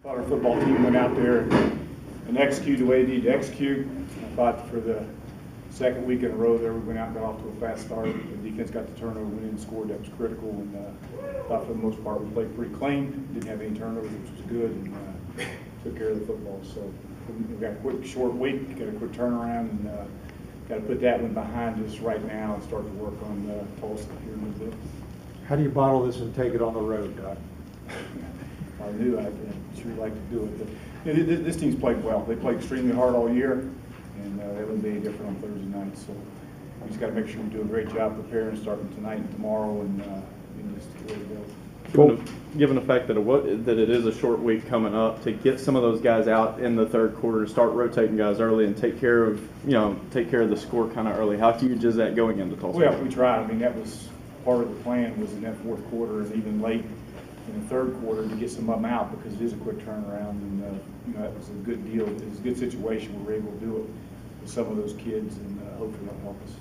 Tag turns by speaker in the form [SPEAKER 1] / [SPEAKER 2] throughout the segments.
[SPEAKER 1] thought our football team went out there and executed the way they need to execute. I thought for the second week in a row there, we went out and got off to a fast start. The defense got the turnover, went in and scored. That was critical. And I thought for the most part we played pretty clean. Didn't have any turnovers, which was good, and took care of the football. So we've got a quick, short week, got a quick turnaround, and got to put that one behind us right now and start to work on Tulsa here in a little bit.
[SPEAKER 2] How do you bottle this and take it on the road, Doc?
[SPEAKER 1] I knew I'd sure like to do it. But this team's played well. They played extremely hard all year, and that wouldn't be any different on Thursday night. So we just got to make sure we do a great job preparing starting tonight and tomorrow, and just get ready to go.
[SPEAKER 3] Given the fact that it is a short week coming up, to get some of those guys out in the third quarter, start rotating guys early, and take care of the score kind of early. How huge is that going into Tulsa?
[SPEAKER 1] Well, we tried. I mean, that was part of the plan, was in that fourth quarter and even late in the third quarter to get some of them out, because it is a quick turnaround, and that was a good deal. It was a good situation. We were able to do it with some of those kids, and hopefully that'll help us.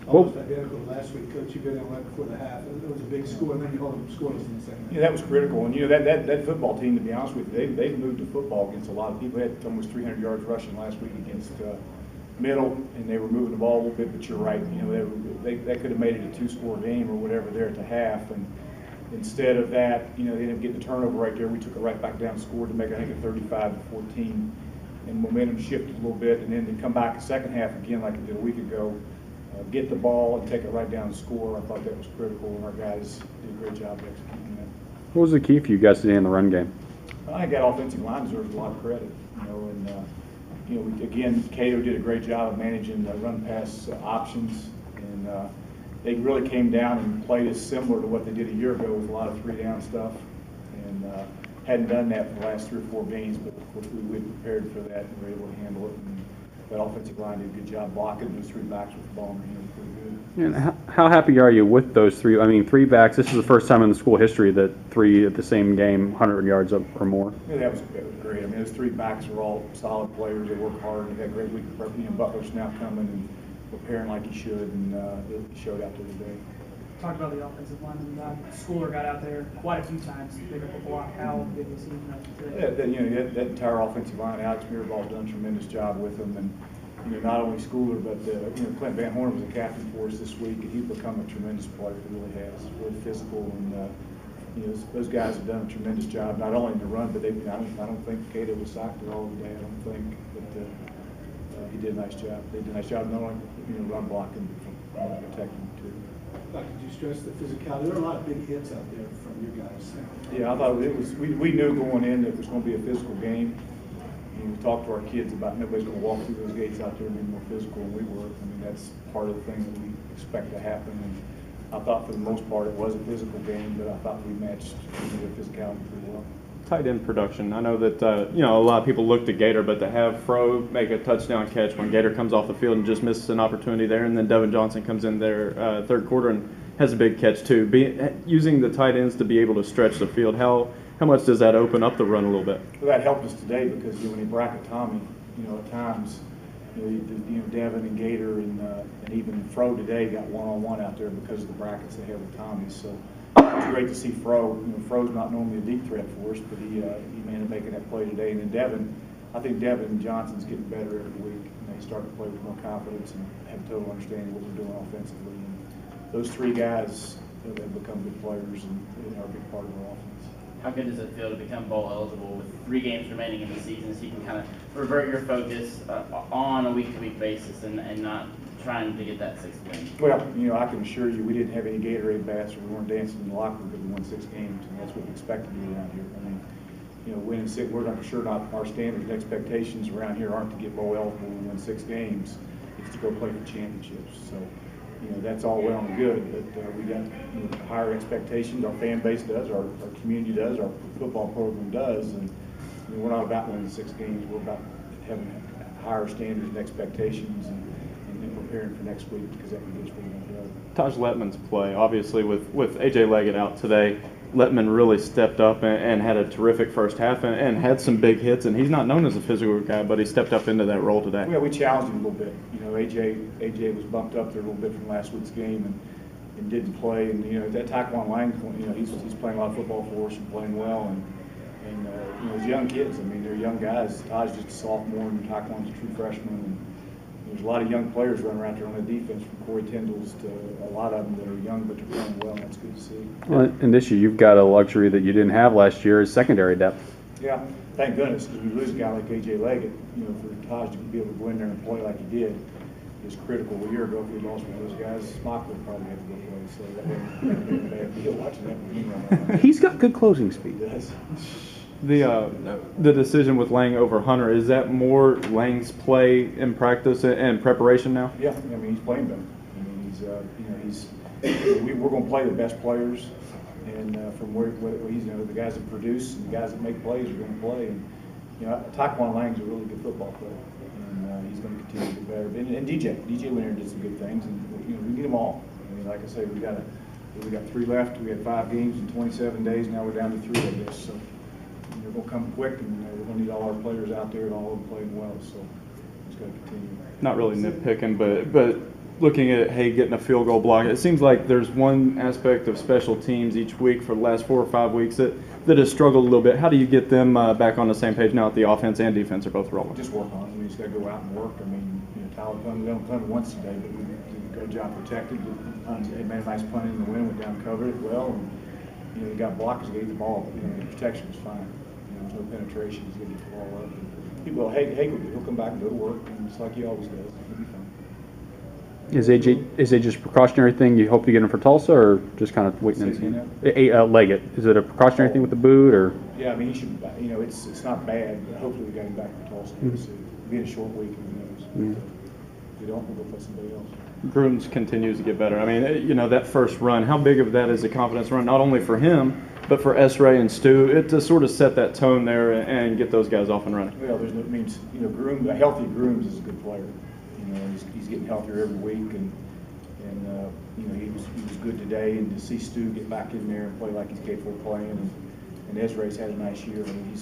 [SPEAKER 4] Almost identical to last week, Coach. You got in right before the half. It was a big score, and then you hold them scoreless in the second half.
[SPEAKER 1] Yeah, that was critical. And that football team, to be honest with you, they've moved the football against a lot of people. They had almost 300 yards rushing last week against Middle, and they were moving the ball a little bit. But you're right. They could have made it a two-score game or whatever there at the half, and instead of that, they ended up getting the turnover right there. We took it right back down, scored to make it, I think, a 35-14, and momentum shifted a little bit, and then to come back the second half again like it did a week ago. Get the ball and take it right down and score. I thought that was critical, and our guys did a great job executing that.
[SPEAKER 5] What was the key for you guys today in the run game?
[SPEAKER 1] I think that offensive line deserves a lot of credit. Again, Cato did a great job of managing the run-pass options, and they really came down and played as similar to what they did a year ago with a lot of three-down stuff, and hadn't done that for the last 3 or 4 games, but of course we prepared for that and were able to handle it. And that offensive line did a good job blocking those 3 backs with the ball in their hands pretty good.
[SPEAKER 5] And how happy are you with those 3? I mean, 3 backs. This is the first time in the school history that 3 at the same game, 100 yards up or more.
[SPEAKER 1] Yeah, that was great. I mean, those 3 backs are all solid players. They work hard. They had a great week. Butler's now coming and preparing like he should, and it showed out there today.
[SPEAKER 6] Talked about the offensive line. Schooler got out there quite a few times to pick up a block. How did you see him today?
[SPEAKER 1] That entire offensive line, Alex Miraball's done a tremendous job with them, and not only Schooler, but Clint Van Horn was a captain for us this week, and he's become a tremendous player. He really has. Really physical, and those guys have done a tremendous job, not only in the run, but I don't think Cato was sacked at all today. I don't think, but he did a nice job. They did a nice job not only run blocking, but protecting too.
[SPEAKER 4] Could you stress the physicality? There are a lot of big hits out there from you guys.
[SPEAKER 1] Yeah, I thought it was. We knew going in that it was going to be a physical game. We talked to our kids about nobody's going to walk through those gates out there and be more physical than we were. I mean, that's part of the thing that we expect to happen. And I thought for the most part it was a physical game, but I thought we matched the physicality pretty well.
[SPEAKER 3] Tight end production. I know that a lot of people looked at Gator, but to have Fro make a touchdown catch when Gator comes off the field and just misses an opportunity there, and then Devin Johnson comes in there third quarter and has a big catch too. Using the tight ends to be able to stretch the field, how much does that open up the run a little bit?
[SPEAKER 1] Well, that helped us today because when he bracket Tommy, at times, Devin and Gator and even Fro today got one-on-one out there because of the brackets they had with Tommy. So it was great to see Fro. Fro's not normally a deep threat for us, but he ended up making that play today. And then Devin, I think Devin Johnson's getting better every week. He's starting to play with more confidence and have a total understanding of what we're doing offensively. And those 3 guys have become good players and are a big part of our offense.
[SPEAKER 7] How good does it feel to become bowl eligible with 3 games remaining in the season, so you can kind of revert your focus on a week-to-week basis and not trying to get that 6th win?
[SPEAKER 1] Well, I can assure you we didn't have any Gatorade bats, or we weren't dancing in the locker room because we won 6 games, and that's what we expect to do around here. I mean, winning 6, we're not sure not our standards and expectations around here aren't to get bowl eligible and win 6 games. It's to go play for championships. So. That's all well and good, but we got higher expectations. Our fan base does, our community does, our football program does, and we're not about winning 6 games. We're about having higher standards and expectations and preparing for next week, because that can get us where we want to go.
[SPEAKER 3] Taj Letman's play, obviously with A.J. Leggett out today, Letman really stepped up and had a terrific first half and had some big hits, and he's not known as a physical guy, but he stepped up into that role today.
[SPEAKER 1] Yeah, we challenged him a little bit. A.J. was bumped up there a little bit from last week's game and didn't play. And that Taekwon Lang, he's playing a lot of football for us and playing well. And And, those young kids, I mean, they're young guys. Todd's just a sophomore and Taekwon's a true freshman. And there's a lot of young players running around here on the defense, from Corey Tyndall's to a lot of them that are young, but they're playing well, and that's good to see.
[SPEAKER 5] Well, and this year, you've got a luxury that you didn't have last year, is secondary depth.
[SPEAKER 1] Yeah, thank goodness, because we lose a guy like A.J. Leggett, for Taj to be able to go in there and play like he did is critical. A year ago, if we lost one of those guys, Smock would probably have to go play, so that wouldn't be a bad deal watching that with him run around.
[SPEAKER 5] He's got good closing speed.
[SPEAKER 1] He does.
[SPEAKER 3] The decision with Lang over Hunter, is that more Lang's play in practice and preparation now?
[SPEAKER 1] Yeah, I mean, he's playing better. I mean, we're going to play the best players, and from where he's, the guys that produce and the guys that make plays are going to play. And Taekwon Lang's a really good football player, and he's going to continue to get better. And DJ went in and did some good things, and we need them all. I mean, like I say, we got 3 left. We had 5 games in 27 days. Now we're down to 3, I guess. So they're going to come quick, and we're going to need all our players out there and all of them playing well. So it's got to continue.
[SPEAKER 3] Not really nitpicking, but looking at getting a field goal block, it seems like there's one aspect of special teams each week for the last 4 or 5 weeks that has struggled a little bit. How do you get them back on the same page now that the offense and defense are both rolling?
[SPEAKER 1] Just work on it. We just got to go out and work. I mean, Tyler punted, we only punted once today, but we did a good job protected. They made a nice punt in the wind, went down and covered it well, and they got blockers, gave the ball, but the protection was fine. There's no penetration. He's going to get the ball up. And he'll come back and go to work, and just like he always does. He'll be fine.
[SPEAKER 5] Is AJ just a precautionary thing? You hope to get him for Tulsa, or just kind of waiting and seeing? Leggett, is it a precautionary thing with the boot, or?
[SPEAKER 1] Yeah, I mean, he should be back. It's not bad, but hopefully we got him back for Tulsa. We'll see. It'll be a short week, who knows. If we don't, we'll go play somebody else.
[SPEAKER 3] Grooms continues to get better. I mean, that first run, how big of that is a confidence run, not only for him, but for S-Ray and Stu, to sort of set that tone there and get those guys off and running?
[SPEAKER 1] Well, a healthy Grooms is a good player. He's getting healthier every week, and he was good today. And to see Stu get back in there and play like he's capable of playing, and Ezra's had a nice year. I mean,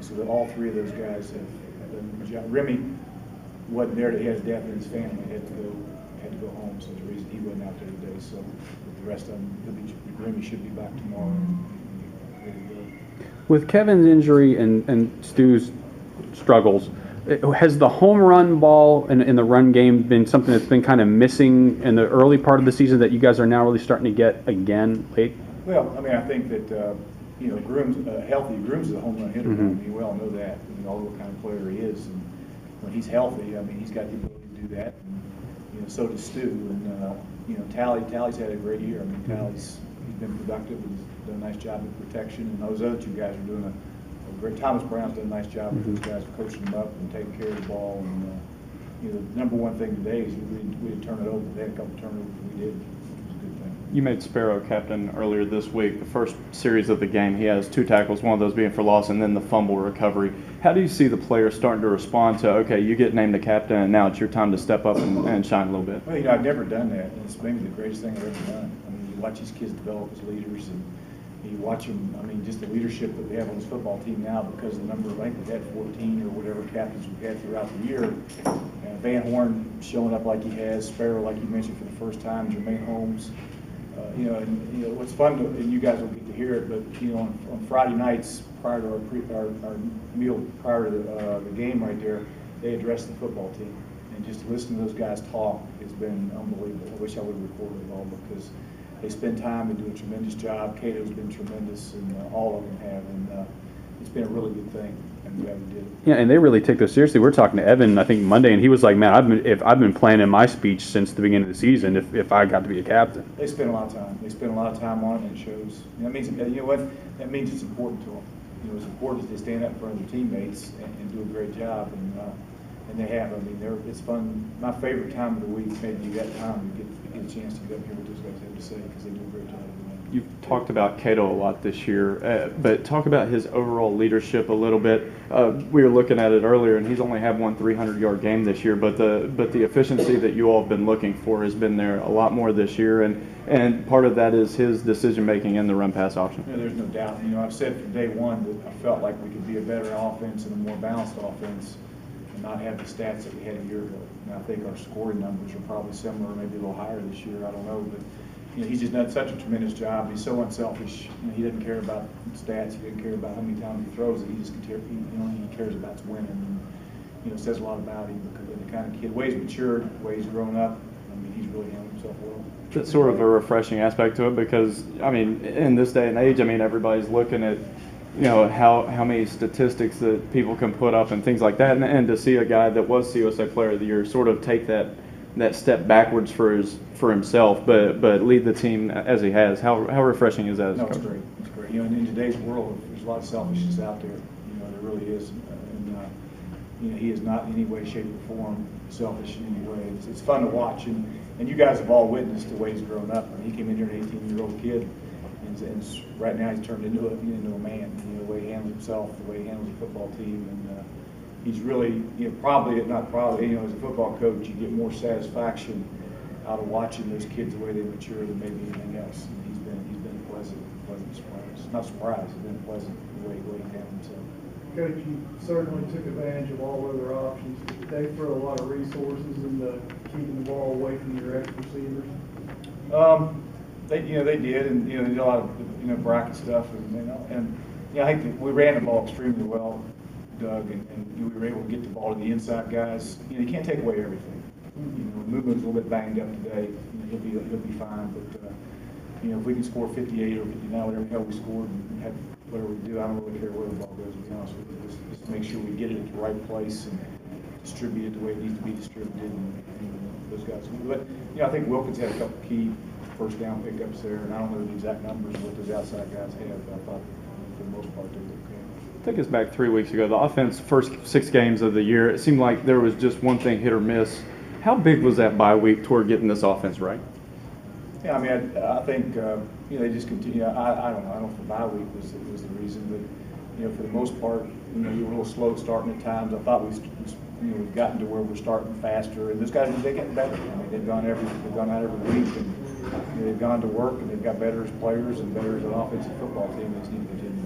[SPEAKER 1] so that all 3 of those guys have done a good job. Remy wasn't there; he has death in his family. He had to go home, so the reason he wasn't out there today. So with the rest of them, Remy should be back tomorrow. And ready to go.
[SPEAKER 5] With Kevin's injury and Stu's struggles, has the home run ball in the run game been something that's been kind of missing in the early part of the season that you guys are now really starting to get again late?
[SPEAKER 1] Well, I mean, I think that Grooms, healthy Grooms is a home run hitter. I mean, we all know that. I mean, all what kind of player he is, and when he's healthy, I mean, he's got the ability to do that. And, so does Stu, and Tally's had a great year. I mean, Tally's been productive and done a nice job with protection, and those other 2 guys are doing a great. Thomas Brown's done a nice job with those guys, coaching them up and taking care of the ball. And the number one thing today is we didn't turn it over. They had a couple turnovers, we did. It was a good thing.
[SPEAKER 3] You made Sparrow captain earlier this week. The first series of the game, he has 2 tackles, one of those being for loss, and then the fumble recovery. How do you see the players starting to respond to, okay, you get named the captain, and now it's your time to step up and shine a little bit?
[SPEAKER 1] Well, I've never done that, and it's maybe the greatest thing I've ever done. I mean, you watch these kids develop as leaders, and you watch them, I mean, just the leadership that we have on this football team now, because the number of, I think we've had 14 or whatever captains we've had throughout the year. Van Horn showing up like he has, Sparrow, like you mentioned, for the first time, Jermaine Holmes. What's fun, and you guys will get to hear it, but, on Friday nights, prior to our meal, prior to the game right there, they addressed the football team. And just to listen to those guys talk has been unbelievable. I wish I would have recorded it all, because they spend time and do a tremendous job. Cato's been tremendous, and all of them have, and it's been a really good thing. I'm glad we did it.
[SPEAKER 5] Yeah, and they really take this seriously. We're talking to Evan, I think Monday, and he was like, "Man, I've been planning my speech since the beginning of the season. If I got to be a captain."
[SPEAKER 1] They spend a lot of time. They spend a lot of time on it, and it shows. That means what? That means it's important to them. It's important that they stand up in front of their teammates and do a great job, and they have. I mean, it's fun. My favorite time of the week, maybe you got time to get a chance to get up here with those guys have to say, because they do a great job.
[SPEAKER 3] You've talked about Cato a lot this year, but talk about his overall leadership a little bit. We were looking at it earlier, and he's only had one 300-yard game this year, but the efficiency that you all have been looking for has been there a lot more this year, and part of that is his decision-making in the run-pass option.
[SPEAKER 1] Yeah, there's no doubt. I've said from day one that I felt like we could be a better offense and a more balanced offense and not have the stats that we had a year ago. And I think our scoring numbers are probably similar, maybe a little higher this year. I don't know, but he's just done such a tremendous job. He's so unselfish. He doesn't care about stats. He doesn't care about how many times he throws it. He just he cares about winning. And, it says a lot about him because of the kind of kid, the way he's matured, the way he's grown up. He's really handled himself well.
[SPEAKER 3] It's sort of a refreshing aspect to it because, in this day and age, everybody's looking at, how many statistics that people can put up and things like that. And to see a guy that was CUSA Player of the Year sort of take that step backwards for himself, but lead the team as he has. How refreshing is that?
[SPEAKER 1] No, it's great. It's great. In today's world, there's a lot of selfishness out there. There really is. And he is not in any way, shape, or form selfish in any way. It's fun to watch, and you guys have all witnessed the way he's grown up. He came in here an 18-year-old kid, and right now he's turned into a man. The way he handles himself, the way he handles the football team, and he's really, probably as a football coach, you get more satisfaction out of watching those kids the way they mature than maybe anything else. And he's been a pleasant surprise. Not surprise, he's been pleasant the way he handled himself.
[SPEAKER 4] Coach, you certainly took advantage of all other options. They throw a lot of resources into keeping the ball away from your ex receivers.
[SPEAKER 1] They did, and they did a lot of bracket stuff, and I think that we ran the ball extremely well, Doug, and we were able to get the ball to the inside guys. You can't take away everything. Movement's a little bit banged up today. He'll be fine, but if we can score 58 or 59, whatever the hell we scored, and have whatever we do, I don't really care where the ball goes. To be honest with you, just make sure we get it at the right place and distribute it the way it needs to be distributed. And those guys. But I think Wilkins had a couple key first down pickups there, and I don't know the exact numbers of what those outside guys have. But I thought for the most part they were okay.
[SPEAKER 3] Take us back 3 weeks ago. The offense, first 6 games of the year, it seemed like there was just one thing hit or miss. How big was that bye week toward getting this offense right?
[SPEAKER 1] Yeah, I think they just continue. I don't know. I don't know if the bye week was the reason, but for the most part, you were a little slow starting at times. I thought we've gotten to where we're starting faster, and those guys they get better. They've gone out every week, and they've gone to work, and they've got better as players and better as an offensive football team. They just need to continue.